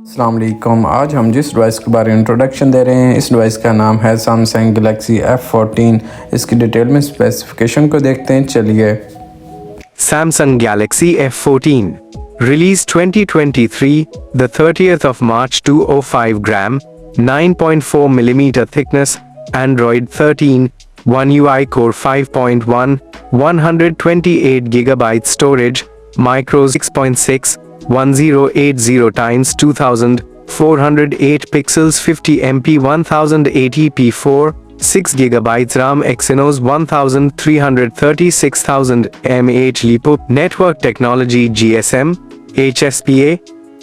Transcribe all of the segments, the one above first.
अस्सलाम वालेकुम। आज हम जिस डिवाइस के बारे में इंट्रोडक्शन दे रहे हैं, इस डिवाइस का नाम है सैमसंग गैलेक्सी F14। इसकी डिटेल में स्पेसिफिकेशन को देखते हैं, चलिए। Samsung Galaxy F14. Released 2023, the 30th of March 205 gram, 9.4 mm thickness, Android 13, One UI Core 5.1, 128 GB storage, micro 6.6, 1080 x 2000, 408 pixels 50 MP 1080p4, 6 GB RAM Exynos 1336,000 mAh LiPo Network Technology GSM, HSPA,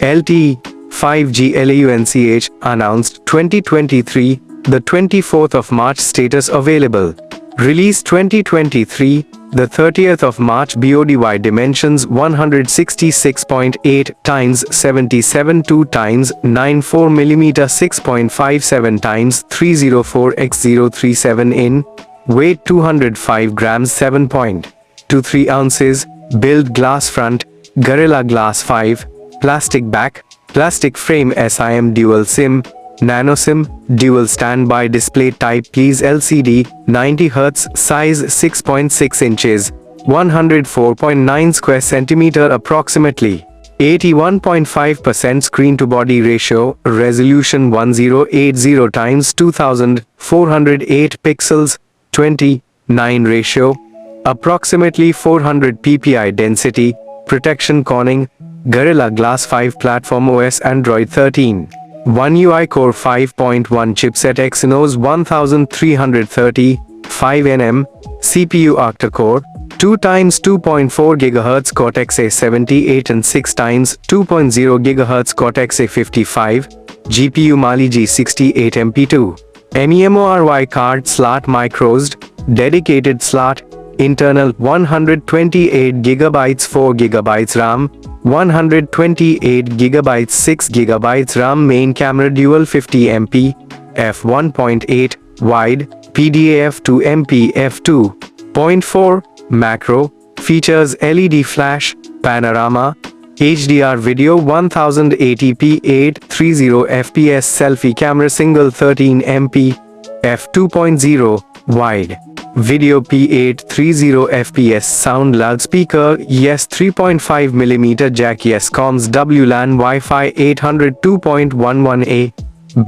LTE, 5G LAUNCH announced 2023, the 24th of March status available. Release 2023, the 30th of March BODY dimensions 166.8 x 77.2 x 94 mm 6.57 x 304 x 037 in, weight 205 grams 7.23 ounces, build glass front, Gorilla Glass 5, plastic back, plastic frame SIM dual SIM, Nano SIM, dual standby display type please LCD, 90Hz, size 6.6 inches, 104.9 square centimeter approximately, 81.5% screen to body ratio, resolution 1080 x 2000, 408 pixels, 29 ratio, approximately 400 ppi density, protection Corning, Gorilla Glass 5 platform OS Android 13. One UI Core 5.1 chipset Exynos 1330, 5nm, CPU octa-core, 2 x 2.4 GHz Cortex-A78 and 6 x 2.0 GHz Cortex-A55, GPU Mali G68MP2, MEMORY card slot microsed, dedicated slot, internal 128 GB 4 GB RAM, 128 GB 6 GB RAM main camera dual 50 MP, f1.8, wide, PDA f2 MP f2.4, macro, features LED flash, panorama, HDR video 1080p 830 fps selfie camera single 13 MP, f2.0, wide. Video P830 fps sound loudspeaker yes 3.5 mm jack yes comms WLAN Wi-Fi 802.11a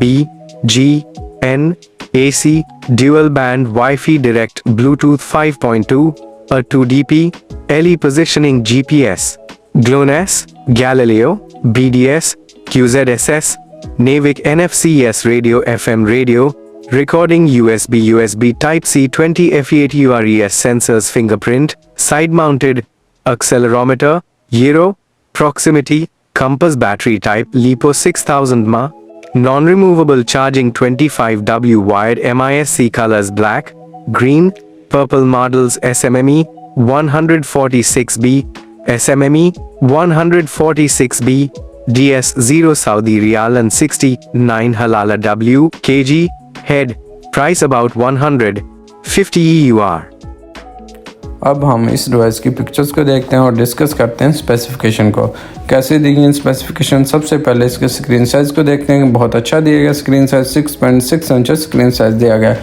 B G N AC dual band Wi-Fi direct Bluetooth 5.2 a 2DP LE positioning GPS GLONASS Galileo BDS QZSS Navic NFC-S radio FM radio recording USB Type-C 20 F8 URES sensors fingerprint, side-mounted, accelerometer, gyro, proximity, compass battery type LiPo 6000 mAh, non-removable charging 25W wired MISC colors black, green, purple models SMME 146B, SMME 146B, DS0 Saudi Riyal and 69 Halala W kg, head, price about 150 EUR. अब हम इस device की pictures को देखते हैं और discuss करते हैं स्पेसिफिकेशन को। कैसे दी गई स्पेसिफिकेशन, सबसे पहले इसके स्क्रीन साइज़ को देखते हैं। बहुत अच्छा दिया गया screen size, 6.6 inch screen size दिया गया।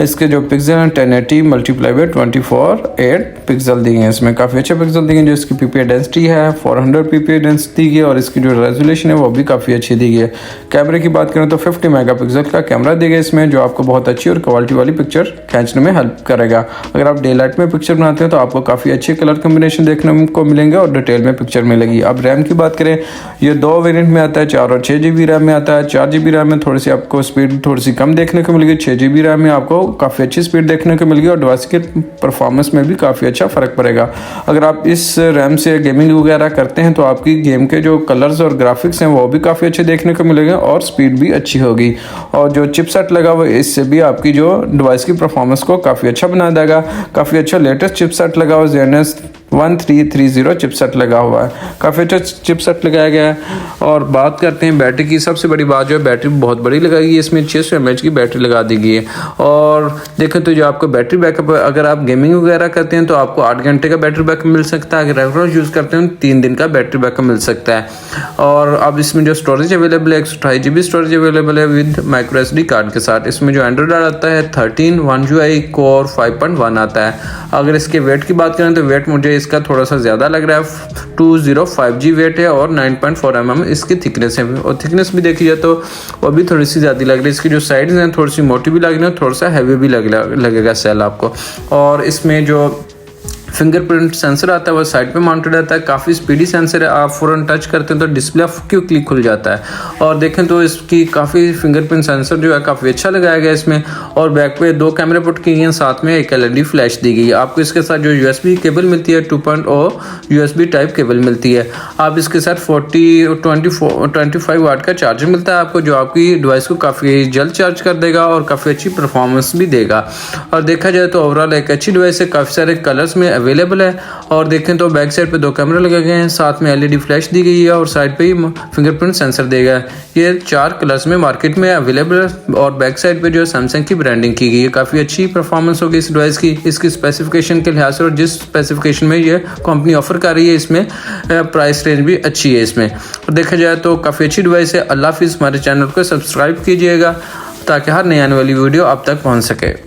इसके जो पिक्सल हैं 1080 मल्टीप्लाई बाई 24/8 पिक्सल दिए हैं। इसमें काफ़ी अच्छे पिक्सल दिए हैं। जो इसकी पीपीआई डेंसिटी है 400 पीपीआई डेंसिटी दी गई और इसकी जो रेजोल्यूशन है वो भी काफ़ी अच्छी दी गई है। कैमरे की बात करें तो 50 मेगापिक्सल का कैमरा दिया गया इसमें, जो आपको बहुत अच्छी और क्वालिटी वाली पिक्चर खींचने में हेल्प करेगा। अगर आप डे लाइट में पिक्चर बनाते हैं तो आपको काफ़ी अच्छे कलर कम्बिनेशन देखने को मिलेंगे और डिटेल में पिक्चर मिलेगी। अब रैम की बात करें, ये 2 वेरिएंट में आता है, 4 और 6 GB रैम में आता है। 4 GB रैम में थोड़ी सी आपको स्पीड थोड़ी सी कम देखने को मिलेगी। 6 GB रैम में आपको काफ़ी अच्छी स्पीड देखने को मिलेगी और डिवाइस के परफॉर्मेंस में भी काफ़ी अच्छा फ़र्क पड़ेगा। अगर आप इस रैम से गेमिंग वगैरह करते हैं तो आपकी गेम के जो कलर्स और ग्राफिक्स हैं वो भी काफ़ी अच्छे देखने को मिलेंगे और स्पीड भी अच्छी होगी। और जो चिपसेट लगा हुआ है इससे भी आपकी जो डिवाइस की परफॉर्मेंस को काफ़ी अच्छा बना देगा। काफ़ी अच्छा लेटेस्ट चिपसेट लगा हुआ Zenus F1330 चिपसेट लगा हुआ है, काफ़ी अच्छा चिपसेट लगाया गया है। और बात करते हैं बैटरी की। सबसे बड़ी बात जो है बैटरी बहुत बड़ी लगाई गई है, इसमें 600 mAh की बैटरी लगा दी गई है। और देखें तो जो आपको बैटरी बैकअप है, अगर आप गेमिंग वगैरह करते हैं तो आपको 8 घंटे का बैटरी बैकअप मिल सकता है, अगर रेगुलर यूज़ करते हैं 3 दिन का बैटरी बैकअप मिल सकता है। और अब इसमें जो स्टोरेज अवेलेबल है 128 GB स्टोरेज अवेलेबल है विद माइक्रो SD कार्ड के साथ। इसमें जो एंड्रॉइड आता है 13 One UI कोर 5.1 आता है। अगर इसके वेट की बात करें तो वेट मुझे इसका थोड़ा सा ज़्यादा लग रहा है, 205G वेट है और 9.4 mm इसकी थिकनेस है। और थिकनेस भी देखी जाए तो वो भी थोड़ी सी ज़्यादा लग रही है। इसकी जो साइड्स हैं थोड़ी सी मोटी भी लग रही है, थोड़ा सा हैवी भी लगेगा सेल आपको। और इसमें जो फिंगरप्रिंट सेंसर आता है वो साइड पे माउंटेड रहता है, काफ़ी स्पीडी सेंसर है। आप फ़ौरन टच करते हैं तो डिस्प्ले क्विकली खुल जाता है। और देखें तो इसकी काफ़ी फिंगरप्रिंट सेंसर जो है काफ़ी अच्छा लगाया गया इसमें। और बैक पे 2 कैमरे पुट किए हैं, साथ में एक LED फ्लैश दी गई है। आपको इसके साथ जो USB केबल मिलती है 2.0 USB टाइप केबल मिलती है। आप इसके साथ 25 वाट का चार्जर मिलता है आपको, जो आपकी डिवाइस को काफ़ी जल्द चार्ज कर देगा और काफ़ी अच्छी परफॉर्मेंस भी देगा। और देखा जाए तो ओवरऑल एक अच्छी डिवाइस है, काफ़ी सारे कलर्स में अवेलेबल है। और देखें तो बैक साइड पे 2 कैमरे लगे गए हैं, साथ में LED फ्लैश दी गई है और साइड पे ही फिंगरप्रिंट सेंसर देगा। ये 4 कलर्स में मार्केट में अवेलेबल है। और बैक साइड पे जो है सैमसंग की ब्रांडिंग की गई है। काफ़ी अच्छी परफॉर्मेंस होगी इस डिवाइस की, इसकी स्पेसिफिकेशन के लिहाज से। और जिस स्पेसिफिकेशन में ये कंपनी ऑफर कर रही है इसमें प्राइस रेंज भी अच्छी है इसमें। और देखा जाए तो काफ़ी अच्छी डिवाइस है। अल्लाह हाफिज़। हमारे चैनल को सब्सक्राइब कीजिएगा ताकि हर नई आने वाली वीडियो आप तक पहुँच सके।